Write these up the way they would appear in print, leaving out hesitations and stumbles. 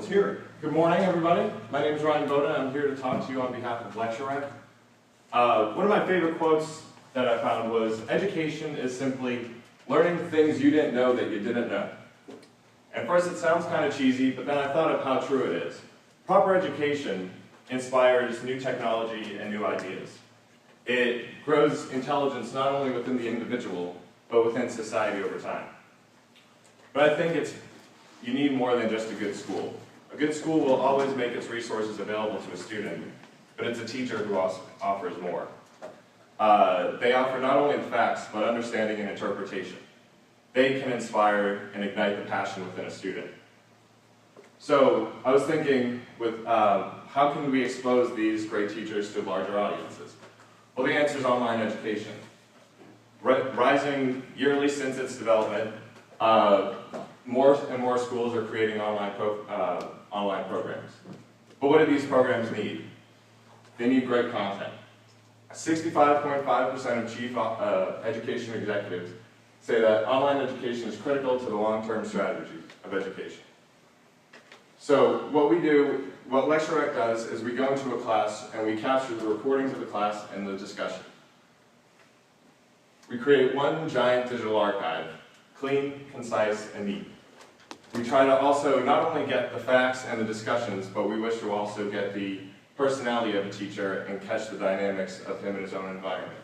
hear it. Good morning, everybody. My name is Ryan Boda. I'm here to talk to you on behalf of LectureRec. One of my favorite quotes that I found was, education is simply learning things you didn't know that you didn't know. At first it sounds kind of cheesy, but then I thought of how true it is. Proper education inspires new technology and new ideas. It grows intelligence not only within the individual, but within society over time. But I think you need more than just a good school. A good school will always make its resources available to a student, but it's a teacher who also offers more. They offer not only the facts, but understanding and interpretation. They can inspire and ignite the passion within a student. So I was thinking, how can we expose these great teachers to larger audiences? Well, the answer is online education. Rising yearly since its development, more and more schools are creating online programs. But what do these programs need? They need great content. 65.5% of chief education executives say that online education is critical to the long-term strategy of education. So what LectureRec does is we go into a class and we capture the recordings of the class and the discussion. We create one giant digital archive, clean, concise, and neat. We try to also not only get the facts and the discussions, but we wish to also get the personality of a teacher and catch the dynamics of him in his own environment.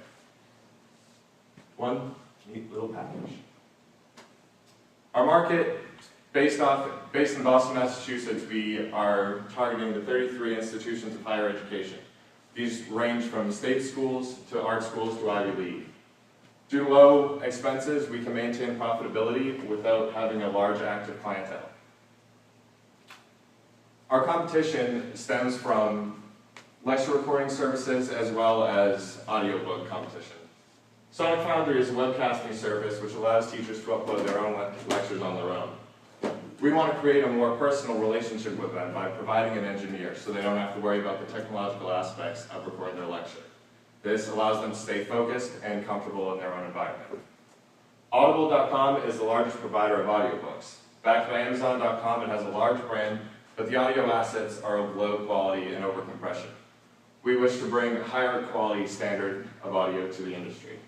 One neat little package. Our market, based in Boston, Massachusetts, we are targeting the 33 institutions of higher education. These range from state schools to art schools to Ivy League. Due to low expenses, we can maintain profitability without having a large active clientele. Our competition stems from lecture recording services as well as audiobook competition. Sonic Foundry is a webcasting service which allows teachers to upload their own lectures on their own. We want to create a more personal relationship with them by providing an engineer so they don't have to worry about the technological aspects of recording their lecture. This allows them to stay focused and comfortable in their own environment. Audible.com is the largest provider of audiobooks. Backed by Amazon.com, it has a large brand, but the audio assets are of low quality and overcompression. We wish to bring a higher quality standard of audio to the industry.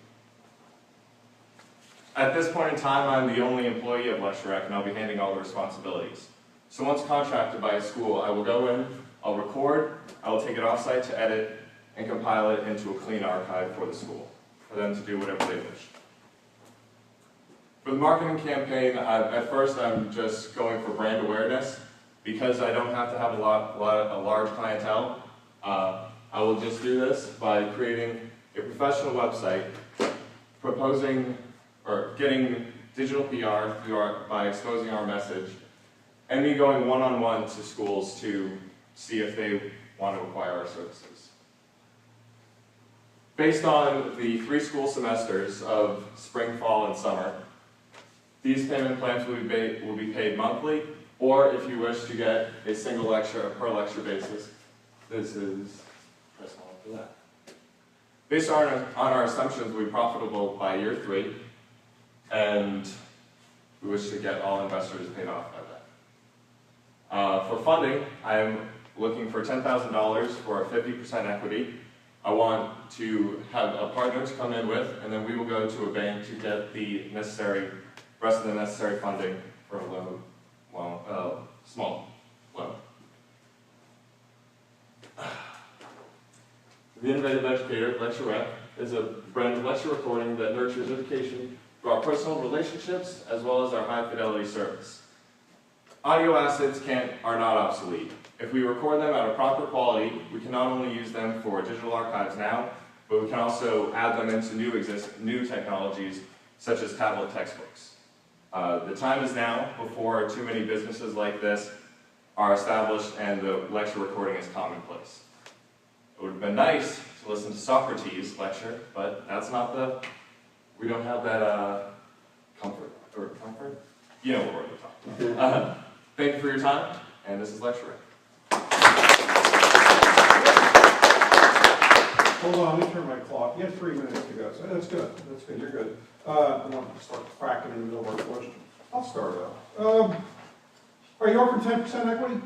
At this point in time, I'm the only employee of LectureRec, and I'll be handling all the responsibilities. So once contracted by a school, I will go in, I'll record, I will take it offsite to edit, and compile it into a clean archive for the school, for them to do whatever they wish. For the marketing campaign, at first I'm just going for brand awareness. Because I don't have to have a large clientele, I will just do this by creating a professional website, proposing or getting digital PR by exposing our message, and me going one-on-one to schools to see if they want to acquire our services. Based on the 3 school semesters of spring, fall, and summer, these payment plans will be paid monthly, or if you wish to get a single lecture, a per lecture basis, this is press 1 for that. Based on our assumptions, we'll be profitable by year 3, and we wish to get all investors paid off by that. For funding, I'm looking for $10,000 for a 50% equity. I want to have a partner to come in with, and then we will go to a bank to get the rest of the necessary funding for a loan. Small loan. The Innovative Educator, LectureRec, is a brand of lecture recording that nurtures education through our personal relationships as well as our high-fidelity service. Audio assets are not obsolete. If we record them at a proper quality, we can not only use them for digital archives now, but we can also add them into new technologies such as tablet textbooks. The time is now before too many businesses like this are established and the lecture recording is commonplace. It would have been nice to listen to Socrates' lecture, but that's not we don't have that comfort. You know what we're talking about. Thank you for your time, and this is LectureRec. Hold on, let me turn my clock. You have 3 minutes to go, so that's good. That's good, you're good. I want to start cracking in the middle of our question. I'll start out. Are you offering 10% equity?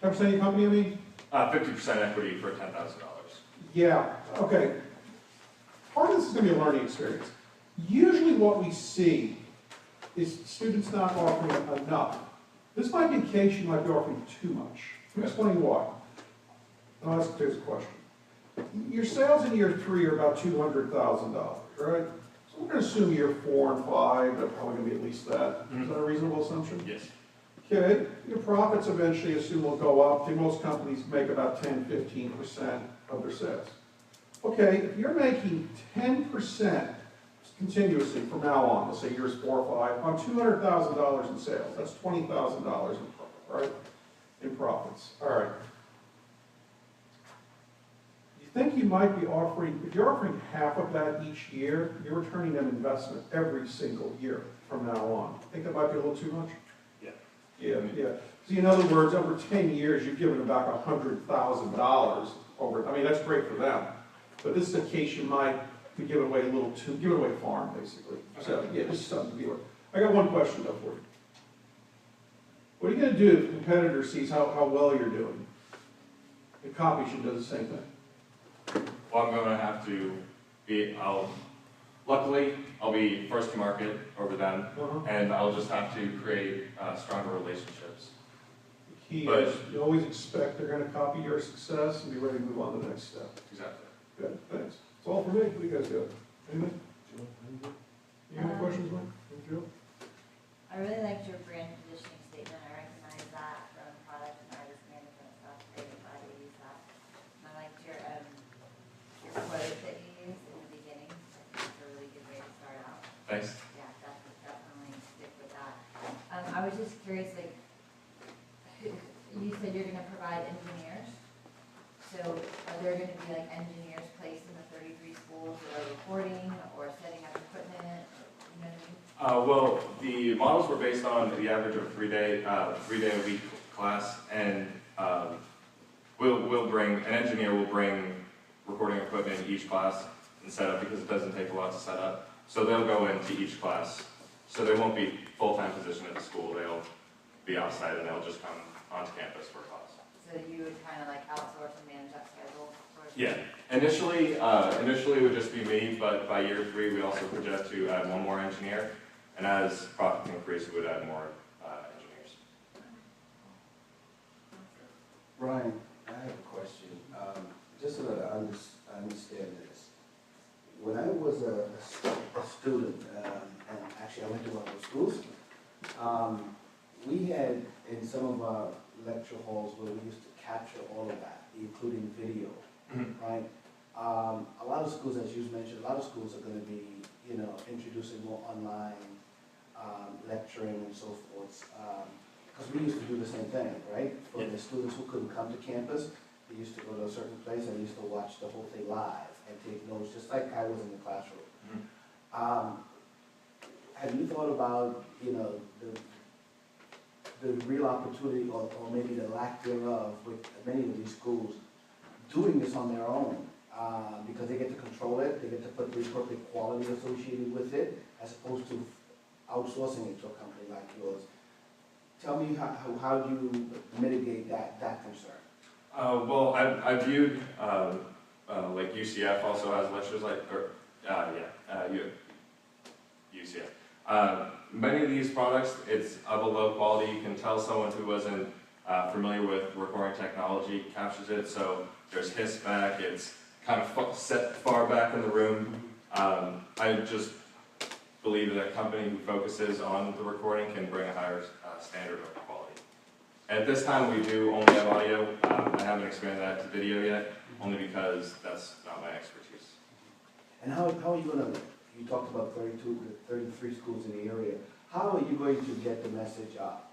10% of your company, I mean? 50% equity for $10,000. Yeah, okay. Part of this is going to be a learning experience. Usually what we see is students not offering enough. This might be a case you might be offering too much. Let me explain why. I'll ask you a question. Your sales in year 3 are about $200,000, right? So we're going to assume year 4 and 5, they're probably going to be at least that. Is that a reasonable assumption? Yes. Okay, your profits eventually assume will go up. Most companies make about 10–15% of their sales. Okay, if you're making 10% continuously from now on, let's say years 4 or 5, on $200,000 in sales, that's $20,000 in profit, right? In profits. All right. You think you might be offering, if you're offering half of that each year, you're returning them investment every single year from now on. Think that might be a little too much? Yeah. So in other words, over 10 years, you've given them back $100,000 over, I mean, that's great for them. But this is a case you might be giving away a little too, giving away farm, basically. So, yeah, this is something to be aware of. I got one question though for you. What are you going to do if the competitor sees how well you're doing? The copy should do the same thing. Well, I'm going to have to be, luckily, I'll be first to market over them, and I'll just have to create stronger relationships. The key is you always expect they're going to copy your success and be ready to move on to the next step. Exactly. Good, thanks. That's all for me. What do you guys got? Anything? You have any questions, Mike? Jill? I really liked your brand positioning statement. I recognize that from product and artist management stuff. Very glad to use that. And I liked your quote that you used in the beginning. I think it's a really good way to start out. Thanks. Yeah, definitely stick with that. I was just curious, like, you said you're going to provide engineers. So are there going to be like engineers placed in the 33 schools that are recording or setting up equipment? You know what I mean? Well, the models were based on the average of a three-day a week class, and an engineer will bring recording equipment in each class and set up, because it doesn't take a lot to set up. So they'll go into each class. So they won't be full-time position at the school. They'll be outside and they'll just come onto campus for class. So you would kind of like outsource and manage that schedule? Yeah. Initially it would just be me, but by year 3 we also project to add one more engineer, and as profits increase, we would add more engineers. Ryan, I have a question. Just so that I understand this. When I was a student, and actually I went to one of those schools, we had in some of our lecture halls where we used to capture all of that, including video, right? A lot of schools, as you mentioned, a lot of schools are going to be, introducing more online lecturing and so forth. Because we used to do the same thing, right? For the students who couldn't come to campus, they used to go to a certain place and they used to watch the whole thing live and take notes, just like I was in the classroom. Have you thought about, the real opportunity, or maybe the lack thereof, with many of these schools doing this on their own, because they get to control it, they get to put the appropriate quality associated with it, as opposed to outsourcing it to a company like yours? Tell me how do you mitigate that concern? Well, I viewed like UCF also has lectures UCF. Many of these products, it's of a low quality. You can tell someone who wasn't familiar with recording technology captures it. So there's hiss back. It's kind of set far back in the room. I just believe that a company who focuses on the recording can bring a higher standard of quality. At this time, we do only have audio. I haven't expanded that to video yet, only because that's not my expertise. And how are you going to, you talked about 33 schools in the area, how are you going to get the message out?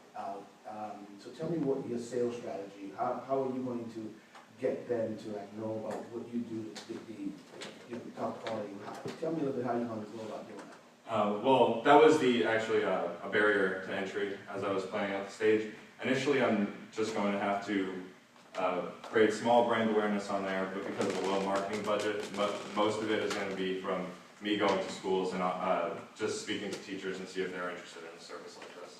So tell me what your sales strategy, how are you going to get them to know about what you do with the top quality? Tell me a little bit how you're going to go about doing that. Well, that was actually a barrier to entry as I was playing out the stage. Initially, I'm just going to have to create small brand awareness on there, but because of the low marketing budget, most of it is going to be from me going to schools and just speaking to teachers and see if they're interested in a service like this.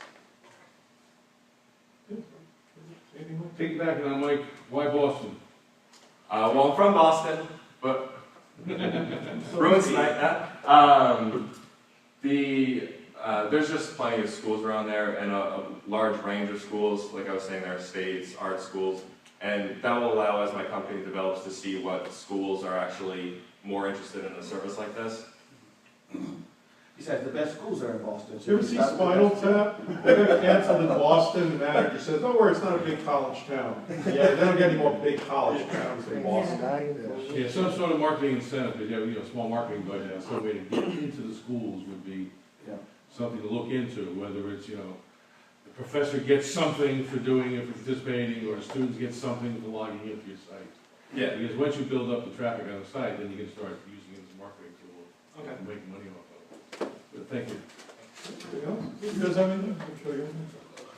Anything, Mike? Piggybacking on Mike, why Boston? Well, I'm from Boston, but Bruins tonight. There's just plenty of schools around there, and a large range of schools. Like I was saying, there are states, art schools, and that will allow, as my company develops, to see what schools are actually more interested in a service like this. Besides, the best schools are in Boston. so You ever see Spinal Tap? They got canceled in Boston, the manager says, don't worry, it's not a big college town. Yeah, they don't get any more big college towns in Boston. Yeah, some sort of marketing incentive, you know, small marketing budget, some way to get into the schools would be Yeah. something to look into, whether it's, you know, the professor gets something for doing it, for participating, or the students get something for logging into your site. Yeah. Because once you build up the traffic on the site, then you can start using it as a marketing tool Okay. and making money off of it. But thank you. Anything else? You guys have anything? I'm sure you have.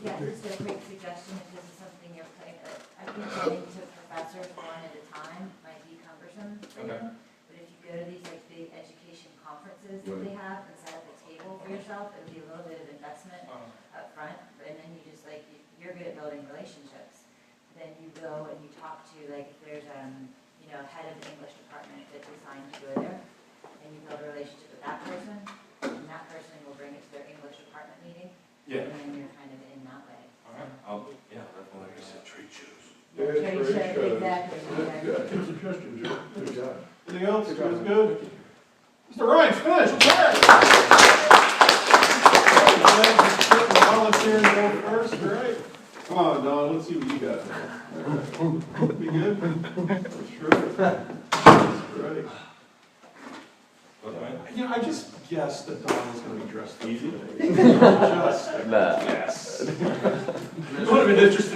Yeah, just a quick suggestion, if this is something you're putting, I think getting to professors one at a time might be cumbersome for you. Okay. But if you go to these like big education conferences that Right. they have and set up a table for yourself, it would be a little bit of investment up front, and then you just like, you're good at building relationships. Then you go and you talk to, like, if there's, you know, head of the English department that's assigned to go there, and you build a relationship with that person, and that person will bring it to their English department meeting, Yeah. and then you're kind of in that way. All right. Yeah, definitely. Trade shows. Yeah, Trade trade show, shows. exactly, Good, exactly. good, good suggestion, Joe. Good job. Anything else? You guys good? Mr. Ryan, finish, volunteering to go first, all right? Come on, Don, let's see what you got. Be good? That's right. That's right. You know, I just guessed that Don was gonna be dressed up today. Just a guess. It would have been interesting.